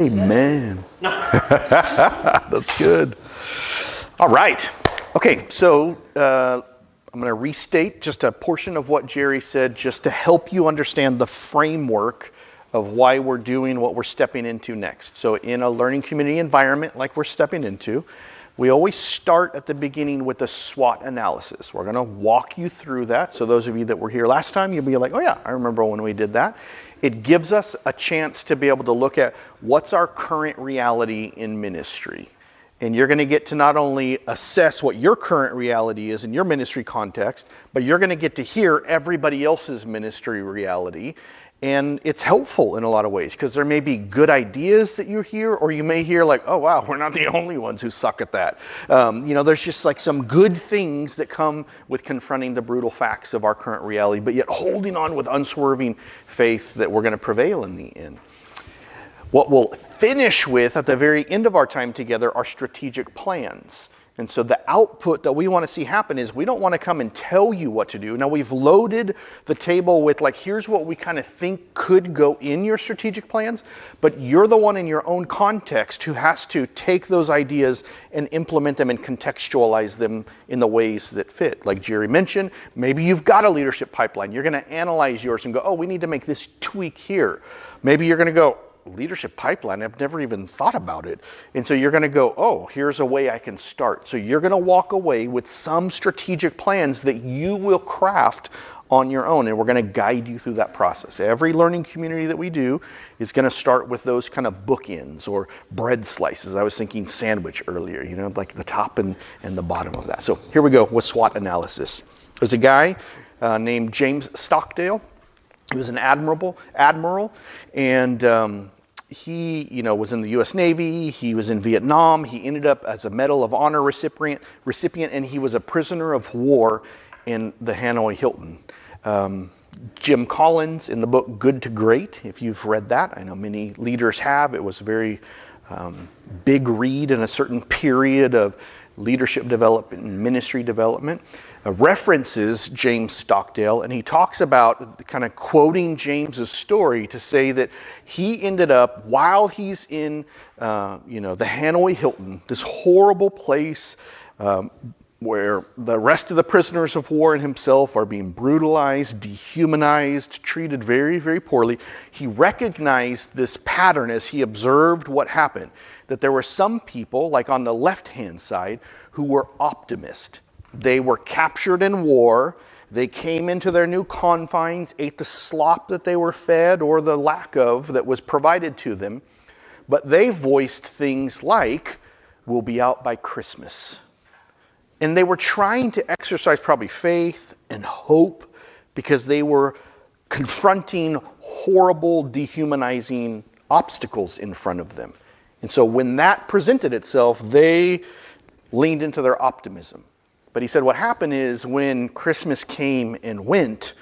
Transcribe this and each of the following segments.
Amen. That's good. All right. Okay, so I'm going to restate just a portion of what Jerry said just to help you understand the framework of why we're doing what we're stepping into next. So in a learning community environment like we're stepping into, we always start at the beginning with a SWOT analysis. We're going to walk you through that. So those of you that were here last time, you'll be like, oh yeah, I remember when we did that. It gives us a chance to be able to look at what's our current reality in ministry. And you're going to get to not only assess what your current reality is in your ministry context, but you're going to get to hear everybody else's ministry reality. And it's helpful in a lot of ways because there may be good ideas that you hear, or you may hear like, oh wow, we're not the only ones who suck at that. There's just like some good things that come with confronting the brutal facts of our current reality, but yet holding on with unswerving faith that we're going to prevail in the end. What we'll finish with at the very end of our time together are strategic plans. And so the output that we want to see happen is we don't want to come and tell you what to do. Now we've loaded the table with like, here's what we kind of think could go in your strategic plans, but you're the one in your own context who has to take those ideas and implement them and contextualize them in the ways that fit. Like Jerry mentioned, maybe you've got a leadership pipeline. You're going to analyze yours and go, oh, we need to make this tweak here. Maybe you're going to go, leadership pipeline, I've never even thought about it. And so you're going to go, oh, here's a way I can start. So you're going to walk away with some strategic plans that you will craft on your own, and we're going to guide you through that process. Every learning community that we do is going to start with those kind of bookends or bread slices. I was thinking sandwich earlier, like the top and the bottom of that. So here we go with SWOT analysis. There's a guy named James Stockdale. He was an admiral, and he, was in the U.S. Navy. He was in Vietnam. He ended up as a Medal of Honor recipient, and he was a prisoner of war in the Hanoi Hilton. Jim Collins in the book Good to Great, if you've read that. I know many leaders have. It was a very big read in a certain period of leadership development and ministry development. References James Stockdale, and he talks about kind of quoting James's story to say that he ended up, while he's in the Hanoi Hilton, this horrible place where the rest of the prisoners of war and himself are being brutalized, dehumanized, treated very, very poorly. He recognized this pattern as he observed what happened, that there were some people, like on the left-hand side, who were optimists. They were captured in war. They came into their new confines, ate the slop that they were fed or the lack of that was provided to them. But they voiced things like, we'll be out by Christmas. And they were trying to exercise probably faith and hope because they were confronting horrible, dehumanizing obstacles in front of them. And so when that presented itself, they leaned into their optimism. But he said what happened is when Christmas came and went,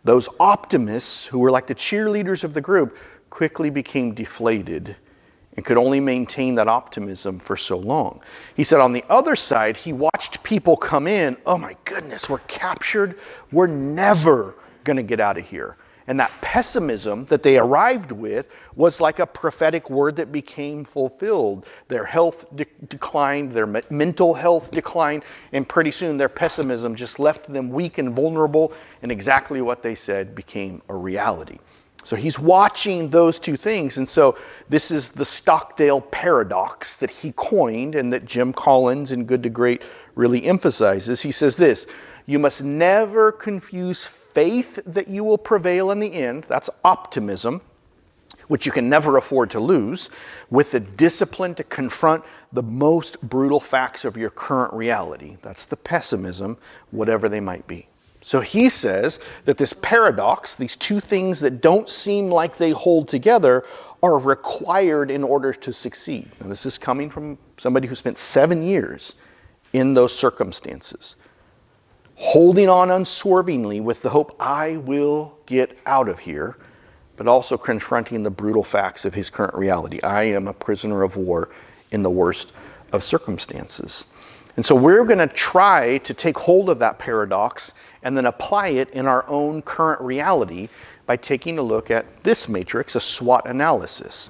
those optimists who were like the cheerleaders of the group quickly became deflated and could only maintain that optimism for so long. He said on the other side, he watched people come in, oh my goodness, we're captured, we're never going to get out of here. And that pessimism that they arrived with was like a prophetic word that became fulfilled. Their health declined, their mental health declined, and pretty soon their pessimism just left them weak and vulnerable, and exactly what they said became a reality. So he's watching those two things, and so this is the Stockdale paradox that he coined and that Jim Collins in Good to Great really emphasizes. He says this, you must never confuse faith that you will prevail in the end, that's optimism, which you can never afford to lose, with the discipline to confront the most brutal facts of your current reality. That's the pessimism, whatever they might be. So he says that this paradox, these two things that don't seem like they hold together, are required in order to succeed. Now, this is coming from somebody who spent 7 years in those circumstances, holding on unswervingly with the hope, I will get out of here, but also confronting the brutal facts of his current reality. I am a prisoner of war in the worst of circumstances. And so we're going to try to take hold of that paradox and then apply it in our own current reality by taking a look at this matrix, a SWOT analysis.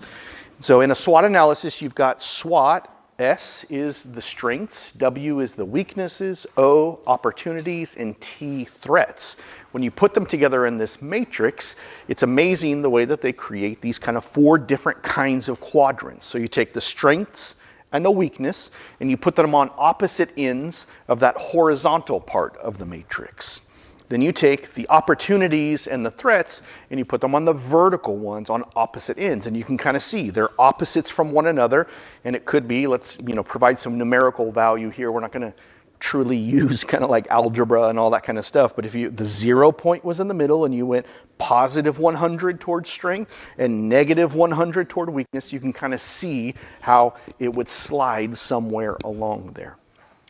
So in a SWOT analysis, you've got SWOT. S is the strengths, W is the weaknesses, O, opportunities, and T, threats. When you put them together in this matrix, it's amazing the way that they create these kind of 4 different kinds of quadrants. So you take the strengths and the weakness, and you put them on opposite ends of that horizontal part of the matrix. Then you take the opportunities and the threats and you put them on the vertical ones on opposite ends. And you can kind of see they're opposites from one another. And it could be, let's provide some numerical value here. We're not going to truly use kind of like algebra and all that kind of stuff. But if the 0 point was in the middle and you went positive 100 towards strength and negative 100 toward weakness, you can kind of see how it would slide somewhere along there.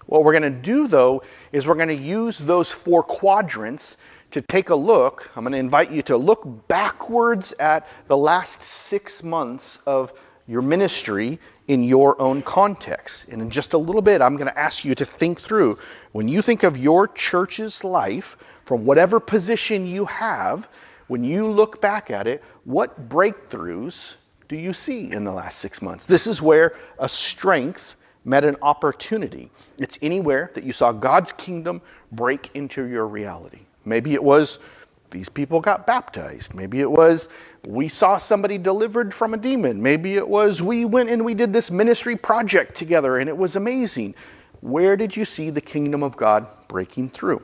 What we're going to do, though, is we're going to use those 4 quadrants to take a look. I'm going to invite you to look backwards at the last 6 months of your ministry in your own context. And in just a little bit, I'm going to ask you to think through, when you think of your church's life, from whatever position you have, when you look back at it, what breakthroughs do you see in the last 6 months? This is where a strength met an opportunity. It's anywhere that you saw God's kingdom break into your reality. Maybe it was these people got baptized. Maybe it was we saw somebody delivered from a demon. Maybe it was we went and we did this ministry project together and it was amazing. Where did you see the kingdom of God breaking through?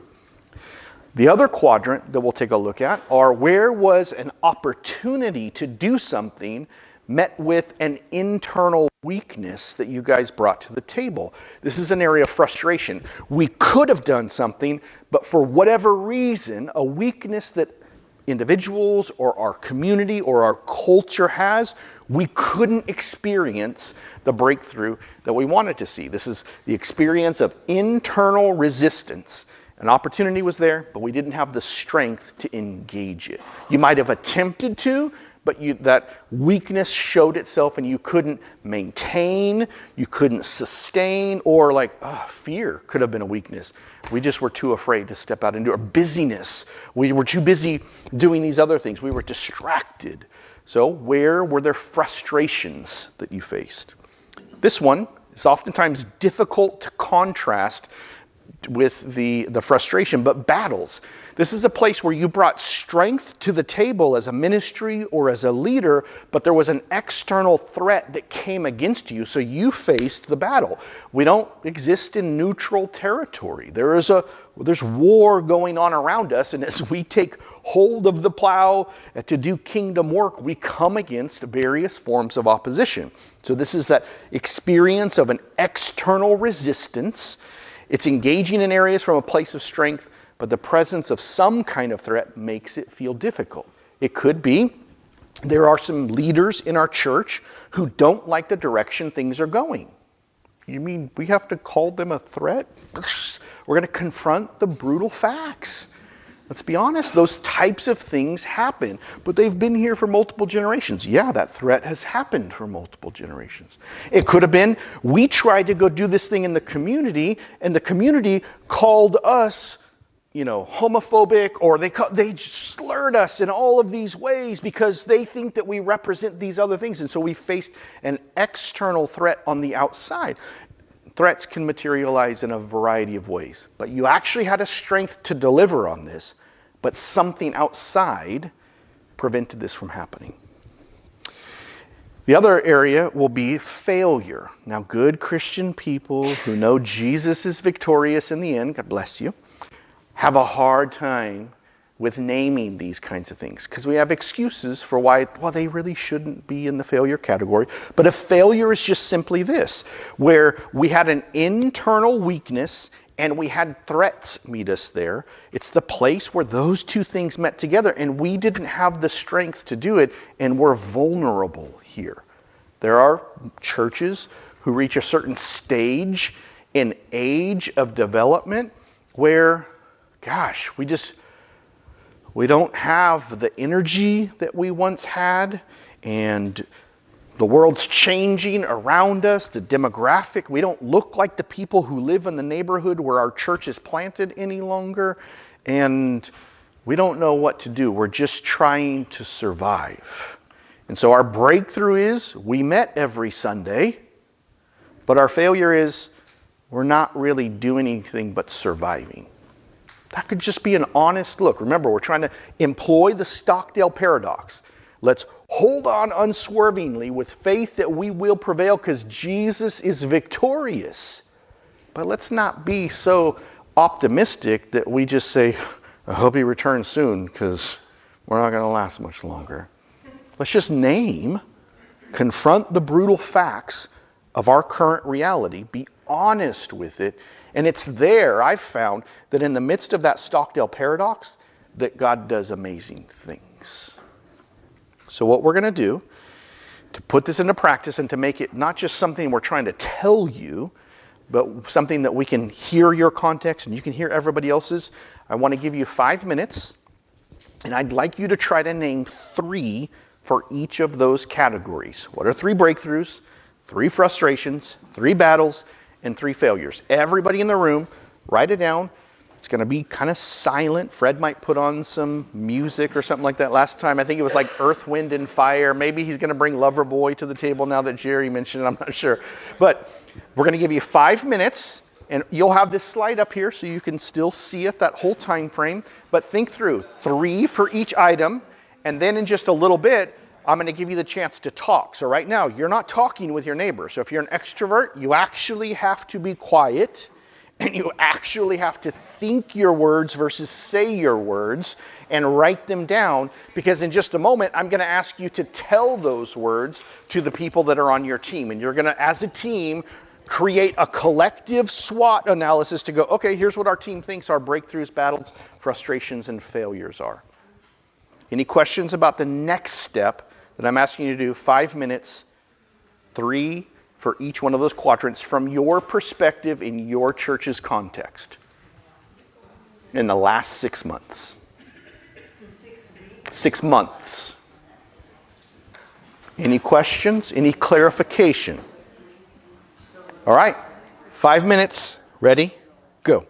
The other quadrant that we'll take a look at are where was an opportunity to do something met with an internal weakness that you guys brought to the table. This is an area of frustration. We could have done something, but for whatever reason, a weakness that individuals or our community or our culture has, we couldn't experience the breakthrough that we wanted to see. This is the experience of internal resistance. An opportunity was there, but we didn't have the strength to engage it. You might have attempted to, but that weakness showed itself and you couldn't maintain, you couldn't sustain, or fear could have been a weakness. We just were too afraid to step out and do it. Or busyness. We were too busy doing these other things. We were distracted. So where were there frustrations that you faced? This one is oftentimes difficult to contrast with the frustration, but battles. This is a place where you brought strength to the table as a ministry or as a leader, but there was an external threat that came against you, so you faced the battle. We don't exist in neutral territory. There's war going on around us, and as we take hold of the plow to do kingdom work, we come against various forms of opposition. So this is that experience of an external resistance. It's engaging in areas from a place of strength, but the presence of some kind of threat makes it feel difficult. It could be there are some leaders in our church who don't like the direction things are going. You mean we have to call them a threat? We're going to confront the brutal facts. Let's be honest, those types of things happen, but they've been here for multiple generations. Yeah, that threat has happened for multiple generations. It could have been, we tried to go do this thing in the community, and the community called us, homophobic, or they slurred us in all of these ways because they think that we represent these other things, and so we faced an external threat on the outside. Threats can materialize in a variety of ways, but you actually had a strength to deliver on this, but something outside prevented this from happening. The other area will be failure. Now, good Christian people who know Jesus is victorious in the end, God bless you, have a hard time with naming these kinds of things because we have excuses for why, they really shouldn't be in the failure category. But if failure is just simply this, where we had an internal weakness and we had threats meet us there, it's the place where those two things met together and we didn't have the strength to do it and we're vulnerable here. There are churches who reach a certain stage in age of development where, we don't have the energy that we once had, and the world's changing around us, the demographic. We don't look like the people who live in the neighborhood where our church is planted any longer, and we don't know what to do. We're just trying to survive. And so our breakthrough is we met every Sunday, but our failure is we're not really doing anything but surviving. That could just be an honest look. Remember, we're trying to employ the Stockdale paradox. Let's hold on unswervingly with faith that we will prevail because Jesus is victorious. But let's not be so optimistic that we just say, I hope he returns soon because we're not going to last much longer. Let's just confront the brutal facts of our current reality, be honest with it, and it's there, I've found, that in the midst of that Stockdale paradox, that God does amazing things. So what we're going to do, to put this into practice and to make it not just something we're trying to tell you, but something that we can hear your context and you can hear everybody else's, I want to give you 5 minutes, and I'd like you to try to name 3 for each of those categories. What are 3 breakthroughs, 3 frustrations, 3 battles, and 3 failures? Everybody in the room, write it down. It's going to be kind of silent. Fred might put on some music or something like that. Last time, I think it was like Earth, Wind, and Fire. Maybe he's going to bring Loverboy to the table now that Jerry mentioned it. I'm not sure. But we're going to give you 5 minutes, and you'll have this slide up here so you can still see it, that whole time frame. But think through 3 for each item, and then in just a little bit, I'm going to give you the chance to talk. So right now, you're not talking with your neighbor. So if you're an extrovert, you actually have to be quiet, and you actually have to think your words versus say your words and write them down, because in just a moment, I'm going to ask you to tell those words to the people that are on your team. And you're going to, as a team, create a collective SWOT analysis to go, okay, here's what our team thinks our breakthroughs, battles, frustrations, and failures are. Any questions about the next step that I'm asking you to do? 5 minutes, 3 for each one of those quadrants from your perspective in your church's context in the last 6 months. 6 months. Any questions? Any clarification? All right, 5 minutes. Ready? Go.